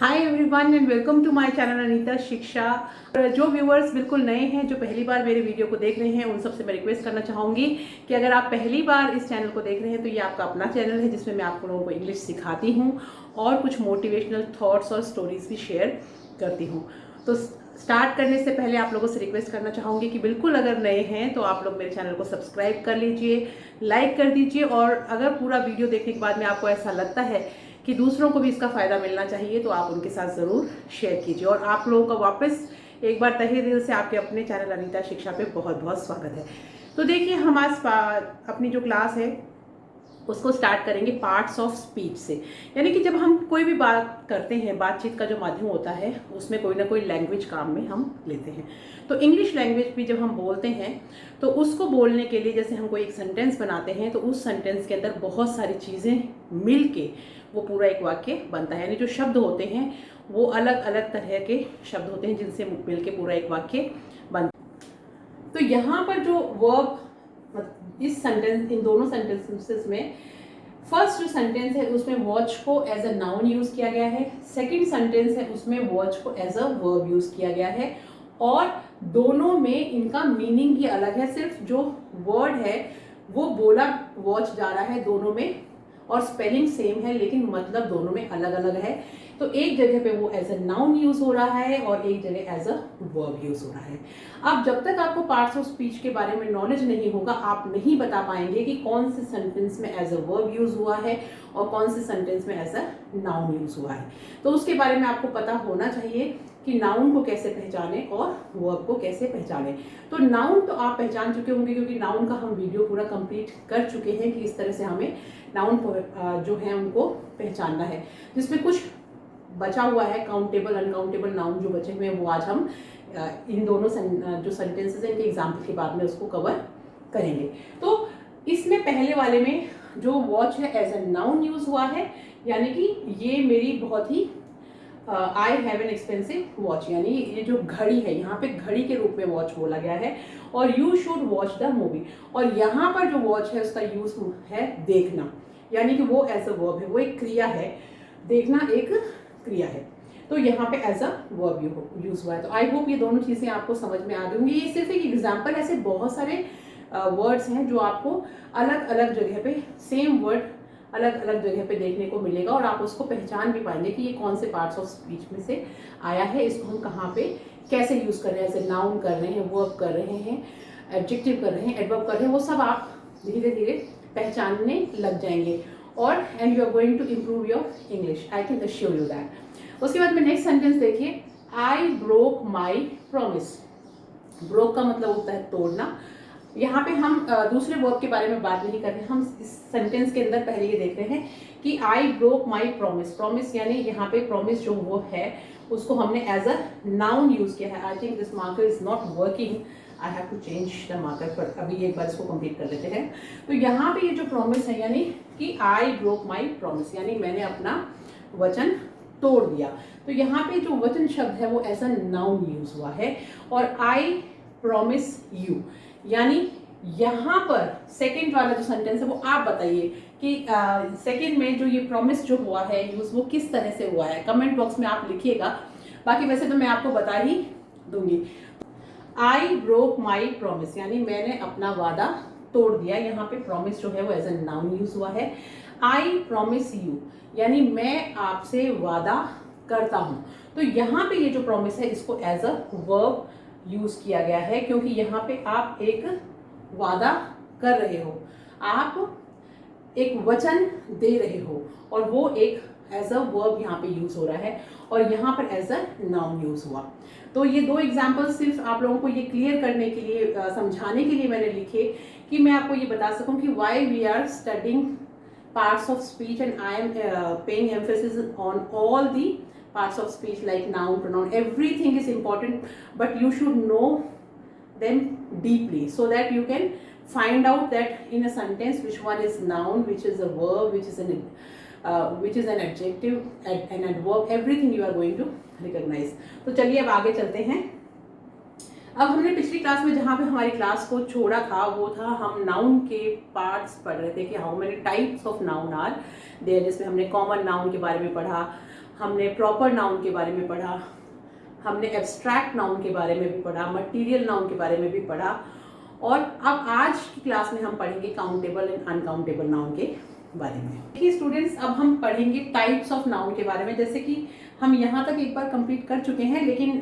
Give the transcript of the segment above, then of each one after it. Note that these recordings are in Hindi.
Hi everyone and welcome to my channel Anita Shiksha. जो व्यूअर्स बिल्कुल नए हैं, जो पहली बार मेरे वीडियो को देख रहे हैं, उन सबसे मैं रिक्वेस्ट करना चाहूँगी कि अगर आप पहली बार इस चैनल को देख रहे हैं तो ये आपका अपना चैनल है जिसमें मैं आप लोगों को इंग्लिश सिखाती हूँ और कुछ मोटिवेशनल थॉट्स और स्टोरीज भी शेयर करती हूँ। तो स्टार्ट करने से पहले आप लोगों से रिक्वेस्ट करना चाहूँगी कि बिल्कुल अगर नए हैं तो आप लोग मेरे चैनल को सब्सक्राइब कर लीजिए, लाइक कर दीजिए, और अगर पूरा वीडियो देखने के बाद में आपको ऐसा लगता है कि दूसरों को भी इसका फ़ायदा मिलना चाहिए तो आप उनके साथ ज़रूर शेयर कीजिए। और आप लोगों का वापस एक बार तहे दिल से आपके अपने चैनल अनीता शिक्षा पे बहुत बहुत स्वागत है। तो देखिए, हम आज अपनी जो क्लास है उसको स्टार्ट करेंगे पार्ट्स ऑफ स्पीच से। यानी कि जब हम कोई भी बात करते हैं, बातचीत का जो माध्यम होता है उसमें कोई ना कोई लैंग्वेज काम में हम लेते हैं। तो इंग्लिश लैंग्वेज भी जब हम बोलते हैं तो उसको बोलने के लिए जैसे हम कोई एक सेंटेंस बनाते हैं तो उस सेंटेंस के अंदर बहुत सारी चीज़ें मिल के वो पूरा एक वाक्य बनता है। यानी जो शब्द होते हैं वो अलग अलग तरह के शब्द होते हैं जिनसे मिल के पूरा एक वाक्य बनता है। तो यहाँ पर जो वर्ब इस सेंटेंस, इन दोनों सेंटेंसेस में फर्स्ट जो सेंटेंस है उसमें वॉच को एज अ नाउन यूज किया गया है, सेकंड सेंटेंस है उसमें वॉच को एज अ वर्ब यूज किया गया है, और दोनों में इनका मीनिंग भी अलग है। सिर्फ जो वर्ड है वो बोला वॉच जा रहा है दोनों में, और स्पेलिंग सेम है लेकिन मतलब दोनों में अलग अलग है। तो एक जगह पे वो एज अ नाउन यूज हो रहा है और एक जगह एज अ वर्ब यूज हो रहा है। अब जब तक आपको पार्ट्स ऑफ स्पीच के बारे में नॉलेज नहीं होगा, आप नहीं बता पाएंगे कि कौन से सेंटेंस में एज अ वर्ब यूज हुआ है और कौन से सेंटेंस में एज अ नाउन यूज हुआ है। तो उसके बारे में आपको पता होना चाहिए कि नाउन को कैसे पहचाने और वर्ब को कैसे पहचाने। तो नाउन तो आप पहचान चुके होंगे क्योंकि नाउन का हम वीडियो पूरा कंप्लीट कर चुके हैं कि इस तरह से हमें नाउन जो है उनको पहचानना है, जिसमें कुछ बचा हुआ है काउंटेबल अनकाउंटेबल नाउन जो बचे हुए हैं वो आज हम इन दोनों जो सेंटेंसेस हैं इनके एग्जाम्पल के बाद में उसको कवर करेंगे। तो इसमें पहले वाले में जो वॉच है एज अ नाउन यूज हुआ है, यानी कि ये मेरी बहुत ही I have an expensive watch, यानी ये जो घड़ी है यहाँ पे घड़ी के रूप में वॉच बोला गया है, और you should watch the movie. और यहाँ पर जो वॉच है उसका यूज है देखना, यानी कि वो एज अ वर्ब है, वो एक क्रिया है, देखना एक क्रिया है। तो यहाँ पे एज अ वर्ब यूज हुआ है। तो आई होप ये दोनों चीजें आपको समझ में आ गई होंगी। ये सिर्फ एक एग्जाम्पल, ऐसे बहुत सारे वर्ड्स हैं जो आपको अलग अलग जगह पे सेम वर्ड अलग अलग जगह पे देखने को मिलेगा और आप उसको पहचान भी पाएंगे कि ये कौन से पार्ट्स ऑफ स्पीच में से आया है, इसको हम कहाँ पे कैसे यूज कर रहे हैं। जैसे नाउन कर रहे हैं, वर्ब कर रहे हैं, एडजेक्टिव कर रहे हैं, एडवर्ब कर रहे हैं, वो सब आप धीरे धीरे पहचानने लग जाएंगे और and you are going to improve your English, I can assure you that. उसके बाद में नेक्स्ट सेंटेंस देखिए, I broke my promise. Broke का मतलब होता है तोड़ना। यहाँ पे हम दूसरे वर्ब के बारे में बात नहीं कर रहे हैं, हम इस सेंटेंस के अंदर पहले ये देख रहे हैं कि आई ब्रोक माई प्रॉमिस। प्रॉमिस यानी यहाँ पे प्रॉमिस जो वो है उसको हमने एज अ नाउन यूज किया है। I think this marker is not working, I have to change the marker, पर अभी एक बार इसको कंप्लीट कर लेते हैं। तो यहाँ पे ये जो प्रॉमिस है यानी कि आई ब्रोक माई प्रॉमिस, यानी मैंने अपना वचन तोड़ दिया। तो यहाँ पे जो वचन शब्द है वो एज अ नाउन यूज हुआ है। और आई प्रॉमिस यू, यानी यहाँ पर सेकंड वाला जो सेंटेंस है वो आप बताइए कि सेकंड में जो ये प्रॉमिस जो हुआ है यूज वो किस तरह से हुआ है। कमेंट बॉक्स में आप लिखिएगा, बाकी वैसे तो मैं आपको बता ही दूंगी। आई ब्रोक माई प्रॉमिस, यानी मैंने अपना वादा तोड़ दिया। यहाँ पे प्रॉमिस जो है वो एज अ नाउन यूज हुआ है। आई प्रॉमिस यू, यानी मैं आपसे वादा करता हूँ। तो यहाँ पे ये जो प्रॉमिस है इसको एज अ वर्ब यूज किया गया है क्योंकि यहाँ पे आप एक वादा कर रहे हो, आप एक वचन दे रहे हो, और वो एक एज अ वर्ब यहाँ पे यूज हो रहा है और यहाँ पर एज अ नाउन यूज हुआ। तो ये दो एग्जाम्पल सिर्फ आप लोगों को ये क्लियर करने के लिए, समझाने के लिए मैंने लिखे कि मैं आपको ये बता सकूं कि why we are studying parts of speech and I am paying emphasis on all the parts of speech like noun, pronoun, everything is important, but you should know them deeply so that you can find out that in a sentence which one is noun, which is a verb, which is an adjective, an adverb, everything you are going to recognize. तो चलिए अब आगे चलते हैं। अब हमने पिछली क्लास में जहाँ पे हमारी क्लास को छोड़ा था वो था हम नाउन के पार्ट्स पढ़ रहे थे कि how many types of noun are there, जिसमें हमने कॉमन नाउन के बारे में पढ़ा, हमने प्रॉपर नाउन के बारे में पढ़ा, हमने एब्स्ट्रैक्ट नाउन के बारे में भी पढ़ा, मटीरियल नाउन के बारे में भी पढ़ा, और अब आज की क्लास में हम पढ़ेंगे काउंटेबल एंड अनकाउंटेबल नाउन के बारे में। देखिए स्टूडेंट्स, अब हम पढ़ेंगे टाइप्स ऑफ नाउन के बारे में। जैसे कि हम यहाँ तक एक बार कंप्लीट कर चुके हैं, लेकिन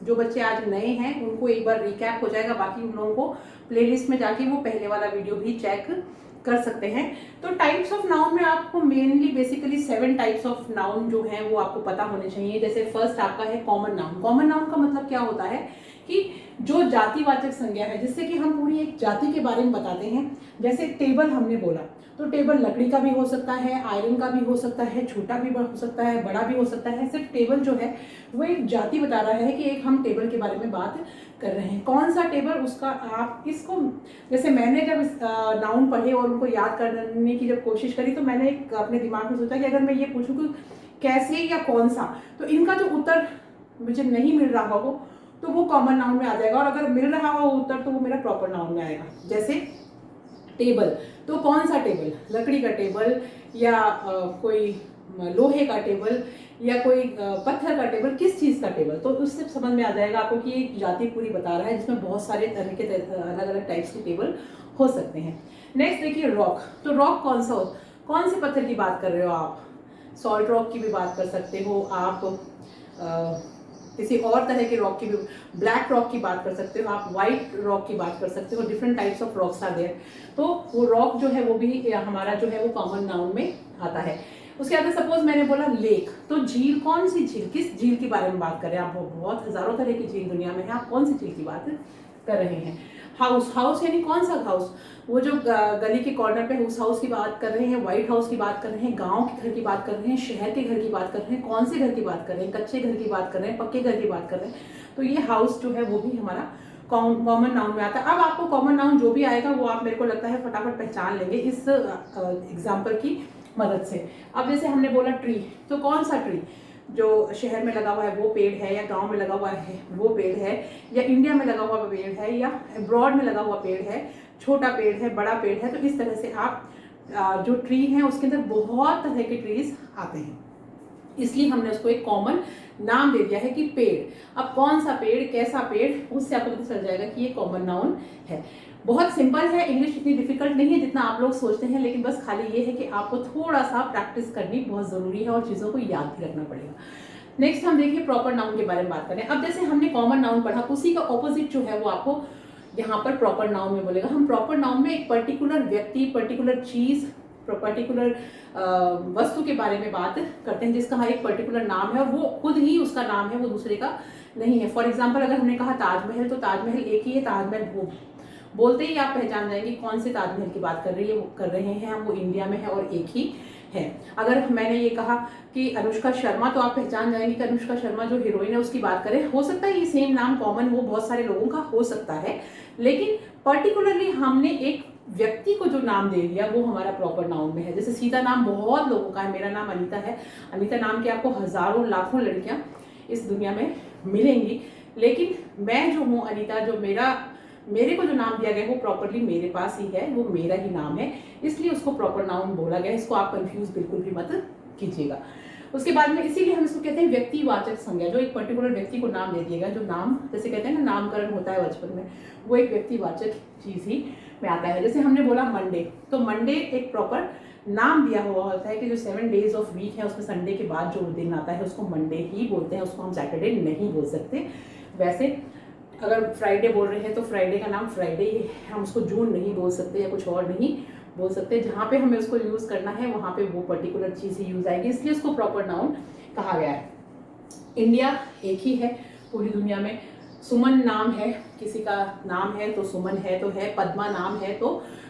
जो बच्चे आज नए हैं उनको एक बार रिकैप हो जाएगा। बाकी उन लोगों को प्लेलिस्ट में जाके वो पहले वाला वीडियो भी चेक कर सकते हैं। तो टाइप्स ऑफ नाउन में आपको mainly basically 7 types of noun जो हैं वो आपको पता होने चाहिए। जैसे फर्स्ट आपका है कॉमन नाउन। कॉमन नाउन का मतलब क्या होता है कि जो जातिवाचक संज्ञा है, जिससे कि हम पूरी एक जाति के बारे में बताते हैं। जैसे टेबल हमने बोला, तो टेबल लकड़ी का भी हो सकता है, आयरन का भी हो सकता है, छोटा भी हो सकता है, बड़ा भी हो सकता है। सिर्फ टेबल जो है वो एक जाति बता रहा है कि एक हम टेबल के बारे में बात कर रहे हैं। कौन सा टेबल, उसका आप इसको, जैसे मैंने जब नाउन पढ़े और उनको याद करने की जब कोशिश करी, तो मैंने एक अपने दिमाग में सोचा कि अगर मैं ये पूछूं कि कैसे या कौन सा, तो इनका जो उत्तर मुझे नहीं मिल रहा हो तो वो कॉमन नाउन में आ जाएगा, और अगर मिल रहा हो उत्तर तो वो मेरा प्रॉपर नाउन में आएगा। जैसे टेबल, तो कौन सा टेबल, लकड़ी का टेबल या कोई लोहे का टेबल या कोई पत्थर का टेबल, किस चीज़ का टेबल, तो उससे समझ में आ जाएगा आपको कि एक जाति पूरी बता रहा है जिसमें बहुत सारे तरह के अलग अलग टाइप्स के टेबल हो सकते हैं। नेक्स्ट देखिए रॉक। तो रॉक कौन से पत्थर की बात कर रहे हो आप? सॉल्ट रॉक की भी बात कर सकते हो आप, किसी और तरह के रॉक की भी, ब्लैक रॉक की बात कर सकते हो आप, व्हाइट रॉक की बात कर सकते हो। Different types of rocks are there. तो वो रॉक जो है वो भी हमारा जो है वो कॉमन नाउन में आता है। उसके बाद सपोज मैंने बोला लेक, तो झील, कौन सी झील, किस झील के बारे में बात कर रहे हैं आप? बहुत हजारों तरह की झील दुनिया में है, आप कौन सी झील की बात कर रहे हैं? हाउस यानी कौन सा हाउस, वो जो गली के कॉर्नर पे उस हाउस की बात कर रहे हैं, व्हाइट हाउस की बात कर रहे हैं, गांव के घर की बात कर रहे हैं, शहर के घर की बात कर रहे हैं, कौन से घर की बात कर रहे हैं, कच्चे घर की बात कर रहे हैं, पक्के घर की बात कर रहे हैं। तो ये हाउस जो है वो भी हमारा कॉमन नाउन में आता है। अब आपको कॉमन नाउन जो भी आएगा वो आप, मेरे को लगता है, फटाफट पहचान लेंगे इस एग्जाम्पल की मदद से। अब जैसे हमने बोला ट्री, तो कौन सा ट्री, जो शहर में लगा हुआ है वो पेड़ है, या गांव में लगा हुआ है वो पेड़ है, या इंडिया में लगा हुआ पेड़ है, या अब्रॉड में लगा हुआ पेड़ है, छोटा पेड़ है, बड़ा पेड़ है। तो इस तरह से आप जो ट्री है उसके अंदर बहुत तरह के ट्रीज आते हैं, इसलिए हमने उसको एक कॉमन नाम दे दिया है कि पेड़। अब कौन सा पेड़, कैसा पेड़, उससे आपको पता चल जाएगा कि ये कॉमन नाउन है। बहुत सिंपल है, इंग्लिश इतनी डिफिकल्ट नहीं है जितना आप लोग सोचते हैं, लेकिन बस खाली ये है कि आपको थोड़ा सा प्रैक्टिस करनी बहुत ज़रूरी है और चीज़ों को याद भी रखना पड़ेगा। नेक्स्ट हम देखिए प्रॉपर नाउन के बारे में बात करें। अब जैसे हमने कॉमन नाउन पढ़ा, उसी का ऑपोजिट जो है वो आपको यहाँ पर प्रॉपर नाउन में बोलेगा। हम प्रॉपर नाउन में एक पर्टिकुलर व्यक्ति, पर्टिकुलर चीज़, पर्टिकुलर वस्तु के बारे में बात करते हैं जिसका एक पर्टिकुलर नाम है, और वो खुद ही उसका नाम है, वो दूसरे का नहीं है। फॉर एग्जाम्पल अगर हमने कहा ताजमहल, तो ताजमहल एक ही है, ताजमहल वो बोलते ही आप पहचान जाएंगे कौन से ताजमहल की बात कर रहे हैं हम, वो इंडिया में है और एक ही है। अगर मैंने ये कहा कि अनुष्का शर्मा, तो आप पहचान जाएंगे कि अनुष्का शर्मा जो हीरोइन है उसकी बात करें। हो सकता है ये सेम नाम कॉमन हो, बहुत सारे लोगों का हो सकता है, लेकिन पर्टिकुलरली हमने एक व्यक्ति को जो नाम दे दिया वो हमारा प्रॉपर नाउन में है। जैसे सीता नाम बहुत लोगों का है, मेरा नाम अनीता है। अनीता नाम के आपको हजारों लाखों लड़कियां इस दुनिया में मिलेंगी, लेकिन मैं जो हूँ अनीता, जो मेरे को जो नाम दिया गया वो प्रॉपरली मेरे पास ही है, वो मेरा ही नाम है, इसलिए उसको प्रॉपर नाउन बोला गया। इसको आप कंफ्यूज बिल्कुल भी मत कीजिएगा। उसके बाद में इसीलिए हम इसको कहते हैं व्यक्तिवाचक संज्ञा, जो एक पर्टिकुलर व्यक्ति को नाम दे दिएगा। जो नाम, जैसे कहते हैं ना नामकरण होता है बचपन में, वो एक व्यक्तिवाचक चीज ही में आता है। जैसे हमने बोला मंडे, तो मंडे एक प्रॉपर नाम दिया हुआ होता है कि जो 7 डेज ऑफ वीक है उसमें संडे के बाद जो दिन आता है उसको मंडे ही बोलते हैं, उसको हम सैटरडे नहीं बोल सकते। वैसे अगर फ्राइडे बोल रहे हैं तो फ्राइडे का नाम फ्राइडे ही है, हम उसको जून नहीं बोल सकते या कुछ और नहीं बोल सकते। जहाँ पे हमें उसको यूज़ करना है वहाँ पे वो पर्टिकुलर चीज़ ही यूज़ आएगी, इसलिए उसको प्रॉपर नाउन कहा गया है। इंडिया एक ही है पूरी दुनिया में। सुमन नाम है, किसी का नाम है तो सुमन है तो है, पद्मा नाम है तो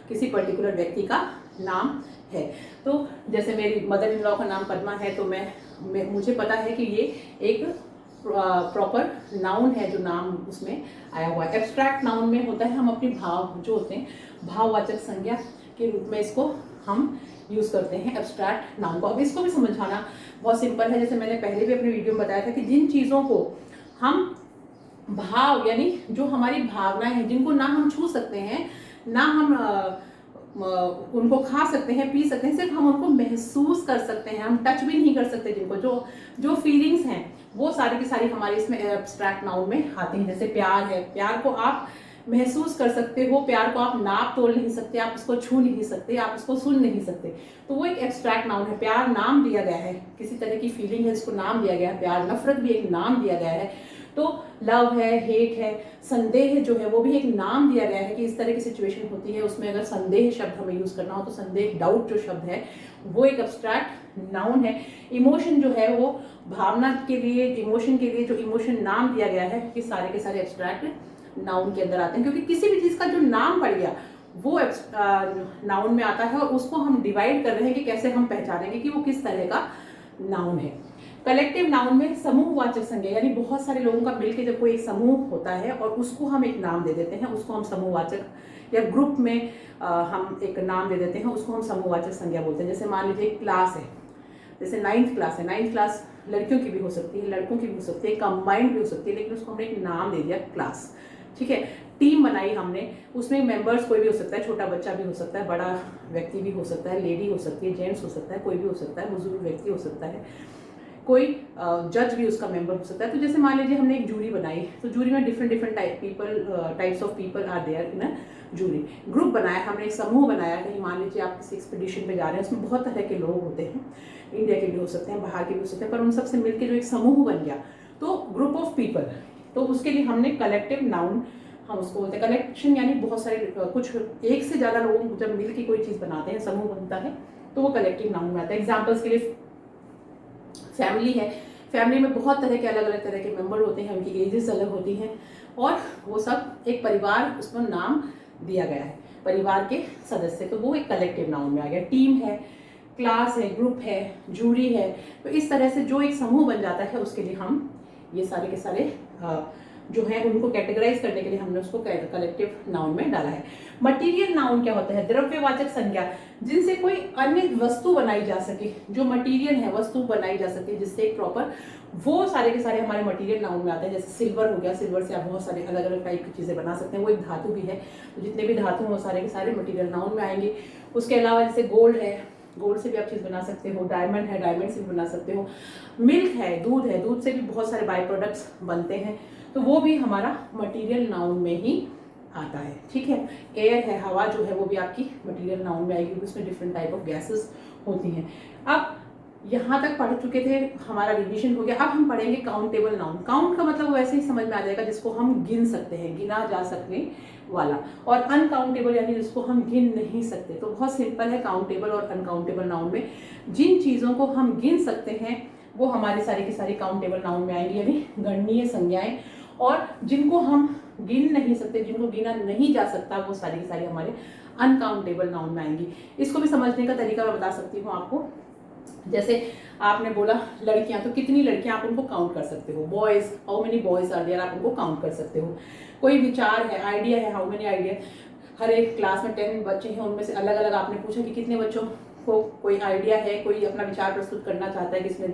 किसी पर्टिकुलर व्यक्ति का नाम है। तो जैसे मेरी मदर इन लॉ का नाम पद्मा है, तो मुझे पता है कि ये एक प्रॉपर नाउन है जो नाम उसमें आया हुआ है। एब्स्ट्रैक्ट नाउन में होता है हम अपने भाव जो होते हैं, भाववाचक संज्ञा के रूप में इसको हम यूज़ करते हैं एब्स्ट्रैक्ट नाउन को। अब इसको भी समझाना बहुत सिंपल है। जैसे मैंने पहले भी अपने वीडियो में बताया था कि जिन चीज़ों को हम भाव, यानी जो हमारी भावनाएं हैं, जिनको ना हम छू सकते हैं, ना हम उनको खा सकते हैं, पी सकते हैं, सिर्फ हम उनको महसूस कर सकते हैं, हम टच भी नहीं कर सकते। जिनको जो जो फीलिंग्स हैं वो सारी की सारी हमारे इसमें एब्स्ट्रैक्ट नाउन में आती हैं। जैसे प्यार है, प्यार को आप महसूस कर सकते हो, प्यार को आप नाप तोल नहीं सकते, आप उसको छू नहीं सकते, आप उसको सुन नहीं सकते, तो वो एक एब्स्ट्रैक्ट नाउन है। प्यार नाम दिया गया है, किसी तरह की फीलिंग है जिसको नाम दिया गया है। प्यार, नफरत भी एक नाम दिया गया है। तो लव है, हेट है, संदेह जो है वो भी एक नाम दिया गया है कि इस तरह की सिचुएशन होती है, उसमें अगर संदेह शब्द हमें यूज करना हो तो संदेह, डाउट जो शब्द है वो एक एब्स्ट्रैक्ट नाउन है। इमोशन जो है वो भावना के लिए, इमोशन के लिए जो इमोशन नाम दिया गया है, कि सारे के सारे एब्स्ट्रैक्ट नाउन के अंदर आते हैं, क्योंकि किसी भी चीज का जो नाम पड़ गया वो नाउन में आता है, और उसको हम डिवाइड कर रहे हैं कि कैसे हम पहचानेंगे कि वो किस तरह का नाउन है। कलेक्टिव नाउन में समूहवाचक संज्ञा, यानी बहुत सारे लोगों का मिलकर जब कोई एक समूह होता है और उसको हम एक नाम दे देते हैं, उसको हम समूहवाचक, या ग्रुप में हम एक नाम दे देते हैं, उसको हम समूहवाचक संज्ञा बोलते हैं। जैसे मान लीजिए क्लास है, जैसे 9th क्लास है, 9th क्लास लड़कियों की भी हो सकती है, लड़कों की भी हो सकती है, कंबाइंड भी हो सकती है, लेकिन उसको हमने एक नाम दे दिया क्लास, ठीक है। टीम बनाई हमने, उसमें मेंबर्स कोई भी हो सकता है, छोटा बच्चा भी हो सकता है, बड़ा व्यक्ति भी हो सकता है, लेडी हो सकती है, जेंट्स हो सकता है, कोई भी हो सकता है, बुजुर्ग व्यक्ति हो सकता है, कोई जज भी उसका मेंबर हो सकता है। तो जैसे मान लीजिए हमने एक जूरी बनाई, तो जूरी में different types of people are there in a jury. Group बनाया हमने, एक समूह बनाया, कहीं मान लीजिए आप किसी एक्सपीडिशन पे जा रहे हैं, उसमें बहुत तरह के लोग होते हैं, इंडिया के भी हो सकते हैं, बाहर के भी हो सकते हैं, पर उन सबसे मिलकर जो एक समूह बन गया, तो ग्रुप ऑफ पीपल, तो उसके लिए हमने कलेक्टिव नाउन हम उसको बोलते हैं। कलेक्शन यानी बहुत सारे, कुछ एक से ज्यादा लोग जब मिलकर कोई चीज बनाते हैं, समूह बनता है, तो वो कलेक्टिव नाउन में आता है। एग्जाम्पल्स के लिए फैमिली है, फैमिली में बहुत तरह के अलग अलग तरह के मेंबर होते हैं, उनकी एजेस अलग होती हैं, और वो सब एक परिवार, उसको नाम दिया गया है, परिवार के सदस्य, तो वो एक कलेक्टिव नाउन में आ गया। टीम है, क्लास है, ग्रुप है, जूरी है, तो इस तरह से जो एक समूह बन जाता है, उसके लिए हम ये सारे के सारे जो है उनको कैटेगराइज करने के लिए हमने उसको कलेक्टिव नाउन में डाला है। मटीरियल नाउन क्या होता है? द्रव्यवाचक संज्ञा, जिनसे कोई अन्य वस्तु बनाई जा सके, जो मटीरियल है, वस्तु बनाई जा सके जिससे एक प्रॉपर, वो सारे के सारे हमारे मटीरियल नाउन में आते हैं। जैसे सिल्वर हो गया, सिल्वर से आप बहुत सारे अलग अलग टाइप की चीजें बना सकते हैं, वो एक धातु भी है, तो जितने भी धातु हैं वो सारे के सारे मटीरियल नाउन में आएंगे। उसके अलावा जैसे गोल्ड है, गोल्ड से भी आप चीज बना सकते हो, डायमंड है, डायमंड से भी बना सकते हो, मिल्क है, दूध से भी बहुत सारे बाई प्रोडक्ट्स बनते हैं, तो वो भी हमारा मटीरियल नाउन में ही आता है, ठीक है। एयर है, हवा जो है वो भी आपकी मटीरियल नाउन में आएगी, उसमें डिफरेंट टाइप ऑफ गैसेस होती हैं। अब यहाँ तक पढ़ चुके थे, हमारा रिवीजन हो गया। अब हम पढ़ेंगे काउंटेबल नाउन। काउंट का मतलब वैसे ही समझ में आ जाएगा जिसको हम गिन सकते हैं, गिना जा सकने वाला, और अनकाउंटेबल यानी जिसको हम गिन नहीं सकते। तो बहुत सिंपल है, काउंटेबल और अनकाउंटेबल नाउन में जिन चीज़ों को हम गिन सकते हैं वो हमारी सारी की सारी काउंटेबल नाउन में आएंगी, यानी गणनीय संज्ञाएं, और जिनको हम गिन नहीं सकते, जिनको गिना नहीं जा सकता, वो सारी की सारी हमारे अनकाउंटेबल नाउन में आएंगी। इसको भी समझने का तरीका मैं बता सकती हूँ आपको। जैसे आपने बोला लड़कियां, तो कितनी लड़कियां आप उनको काउंट कर सकते हो, boys, how many boys are there, आप उनको काउंट कर सकते हो। कोई विचार है, आइडिया है, हाउ मेनी आइडिया, हर एक क्लास में 10 बच्चे हैं, उनमें से अलग अलग आपने पूछा कि कितने बच्चों को कोई आइडिया है, कोई अपना विचार प्रस्तुत करना चाहता है, जिसमें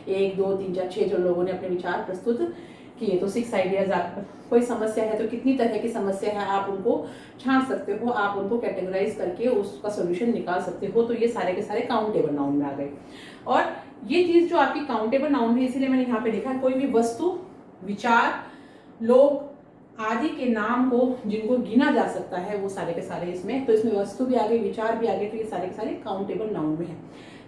1 2 3 4 6 जो लोगों ने अपने विचार प्रस्तुत किए, तो 6 आइडियाज। आप कोई समस्या है तो कितनी तरह की समस्या है आप उनको छांट सकते हो, आप उनको कैटेगराइज करके उसका सोल्यूशन निकाल सकते हो। तो ये सारे के सारे काउंटेबल नाउन में आ गए। और ये चीज जो आपकी काउंटेबल नाउन है, इसीलिए मैंने यहाँ पे लिखा है, कोई भी वस्तु, विचार, लोग आदि के नाम को जिनको गिना जा सकता है, वो सारे के सारे इसमें, तो इसमें वस्तु भी आ गई, विचार भी आ गए, तो ये सारे के सारे काउंटेबल नाउन में है।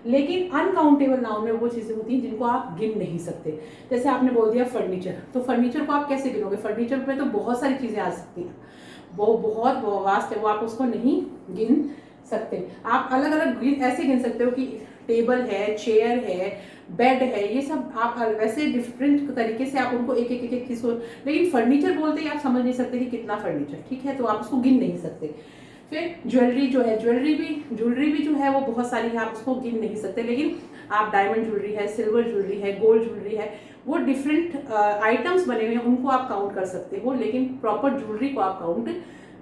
लेकिन अनकाउंटेबल नाउन में वो चीजें होती हैं जिनको आप गिन नहीं सकते। जैसे आपने बोल दिया फर्नीचर, तो फर्नीचर को आप कैसे गिनोगे? फर्नीचर में तो बहुत सारी चीजें आ सकती हैं, वो बहुत वास्ट है, वो आप उसको नहीं गिन सकते। आप अलग अलग ऐसे गिन सकते हो कि टेबल है, चेयर है, बेड है, ये सब आप वैसे डिफरेंट तरीके से आप उनको एक एक चीज को, लेकिन फर्नीचर बोलते ही आप समझ नहीं सकते कि कितना फर्नीचर, ठीक है, तो आप उसको गिन नहीं सकते। फिर ज्वेलरी जो है, ज्वेलरी भी जो है वो बहुत सारी है, आप उसको गिन नहीं सकते, लेकिन आप डायमंड ज्वेलरी है, सिल्वर ज्वेलरी है, गोल्ड ज्वेलरी है, वो डिफरेंट आइटम्स बने हुए हैं, उनको आप काउंट कर सकते हो, लेकिन प्रॉपर ज्वेलरी को आप काउंट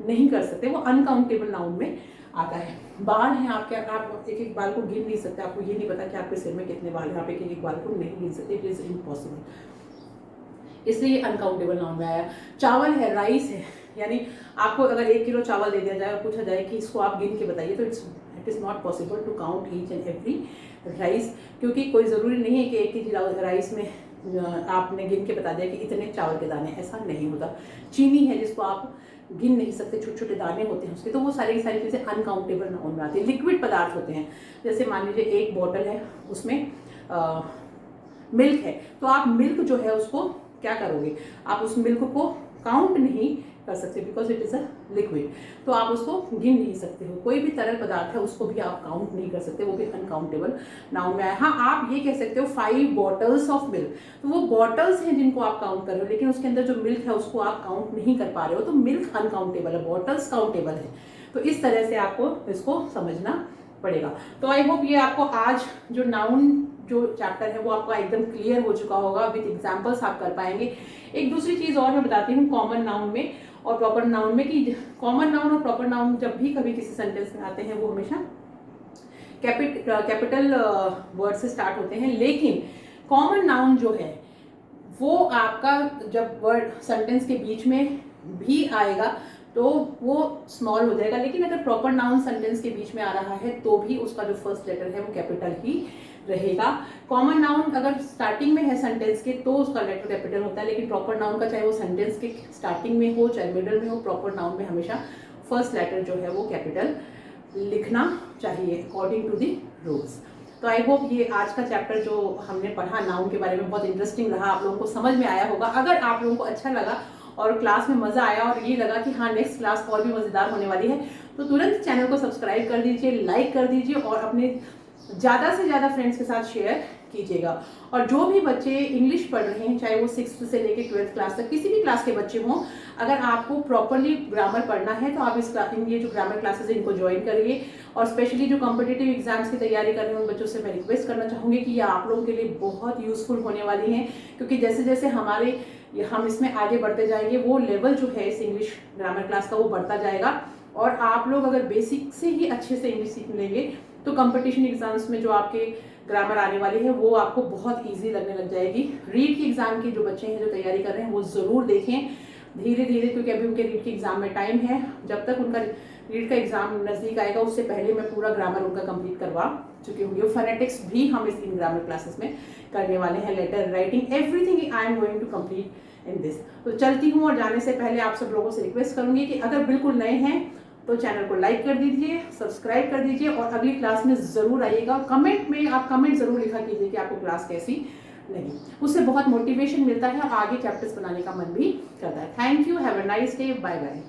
नहीं कर सकते, वो अनकाउंटेबल नाउन में आता है। बाल हैं आपके, आप एक एक बाल को गिन नहीं सकते, आपको ये नहीं पता कि आपके सिर में कितने बाल हैं, आप एक एक बाल को नहीं गिन सकते, इट इज इम्पॉसिबल, इसलिए अनकाउंटेबल नाउन में आया। चावल है, राइस है, यानी आपको अगर 1 किलो चावल दे दिया जाए और पूछा जाए कि इसको आप गिन के बताइए, तो it is not possible to count each and every rice, क्योंकि कोई ज़रूरी नहीं है कि 1 kg राइस में आपने गिन के बता दिया कि इतने चावल के दाने, ऐसा नहीं होता। चीनी है जिसको आप गिन नहीं सकते, छोटे छोटे दाने होते हैं उसके, तो वो सारी की सारी चीज़ें अनकाउंटेबल नाउन में आती है। लिक्विड पदार्थ होते हैं, जैसे मान लीजिए एक बॉटल है, उसमें मिल्क है, तो आप मिल्क जो है उसको क्या करोगे, आप उस मिल्क को काउंट नहीं कर सकते because it is a liquid, तो आप उसको गिन नहीं सकते हो। कोई भी तरल पदार्थ है उसको भी आप काउंट नहीं कर सकते, वो भी अनकाउंटेबल नाउन में आया। हाँ, आप ये कह सकते हो 5 बॉटल्स ऑफ मिल्क, तो वो बॉटल्स हैं जिनको आप काउंट कर रहे हो, लेकिन उसके अंदर जो मिल्क है उसको आप काउंट नहीं कर पा रहे हो, तो मिल्क अनकाउंटेबल है, बॉटल्स काउंटेबल है। तो इस तरह से आपको इसको समझना पड़ेगा। तो आई होप ये आपको आज जो नाउन जो चैप्टर है वो आपका एकदम क्लियर हो चुका होगा, विद एग्जांपल्स आप कर पाएंगे। एक दूसरी चीज़ और मैं बताती हूँ कॉमन नाउन में और प्रॉपर नाउन में, कि कॉमन नाउन और प्रॉपर नाउन जब भी कभी किसी सेंटेंस में आते हैं वो हमेशा कैपिटल वर्ड से स्टार्ट होते हैं, लेकिन कॉमन नाउन जो है वो आपका जब वर्ड सेंटेंस के बीच में भी आएगा तो वो स्मॉल हो जाएगा, लेकिन अगर प्रॉपर नाउन सेंटेंस के बीच में आ रहा है तो भी उसका जो फर्स्ट लेटर है वो कैपिटल ही रहेगा। कॉमन नाउन अगर स्टार्टिंग में है सेंटेंस के तो उसका लेटर कैपिटल होता है, लेकिन प्रॉपर नाउन का चाहे वो सेंटेंस के स्टार्टिंग में हो चाहे मिडल में हो, प्रॉपर नाउन में हमेशा फर्स्ट लेटर जो है वो कैपिटल लिखना चाहिए अकॉर्डिंग टू दी रूल्स। तो आई होप ये आज का चैप्टर जो हमने पढ़ा नाउन के बारे में बहुत इंटरेस्टिंग रहा, आप लोगों को समझ में आया होगा। अगर आप लोगों को अच्छा लगा और क्लास में मज़ा आया और ये लगा कि हाँ नेक्स्ट क्लास और भी मज़ेदार होने वाली है, तो तुरंत चैनल को सब्सक्राइब कर दीजिए, लाइक कर दीजिए और अपने ज़्यादा से ज़्यादा फ्रेंड्स के साथ शेयर कीजिएगा। और जो भी बच्चे इंग्लिश पढ़ रहे हैं, चाहे वो 6th से लेकर 12th क्लास तक किसी भी क्लास के बच्चे हों, अगर आपको प्रॉपरली ग्रामर पढ़ना है तो आप ये जो ग्रामर क्लासेस है इनको ज्वाइन करिए। और स्पेशली जो कॉम्पिटिटिव एग्जाम्स की तैयारी कर रहे हैं उन बच्चों से मैं रिक्वेस्ट करना चाहूँगी कि ये आप लोगों के लिए बहुत यूजफुल होने वाली हैं, क्योंकि जैसे जैसे हम इसमें आगे बढ़ते जाएंगे वो लेवल जो है इस इंग्लिश ग्रामर क्लास का वो बढ़ता जाएगा। और आप लोग अगर बेसिक से ही अच्छे से इंग्लिश सीख लेंगे तो कंपटीशन एग्जाम्स में जो आपके ग्रामर आने वाली है वो आपको बहुत इजी लगने लग जाएगी। रीड की एग्जाम के जो बच्चे हैं जो तैयारी कर रहे हैं वो ज़रूर देखें धीरे धीरे, क्योंकि अभी उनके रीड के एग्जाम में टाइम है। जब तक उनका रीड का एग्जाम नज़दीक आएगा उससे पहले मैं पूरा ग्रामर उनका कंप्लीट करवा चुकी होंगी। फोनेटिक्स भी हम इस इन ग्रामर क्लासेस में करने वाले हैं, letter writing everything I am going to complete in this. तो चलती हूँ और जाने से पहले आप सब लोगों से रिक्वेस्ट करूंगी कि अगर बिल्कुल नए हैं तो चैनल को लाइक कर दीजिए, सब्सक्राइब कर दीजिए और अगली क्लास में ज़रूर आइएगा। कमेंट में आप कमेंट ज़रूर लिखा कीजिए कि आपको क्लास कैसी लगी, उससे बहुत मोटिवेशन मिलता है और आगे चैप्टर्स बनाने का मन भी करता है। Thank you, have a nice day, bye bye.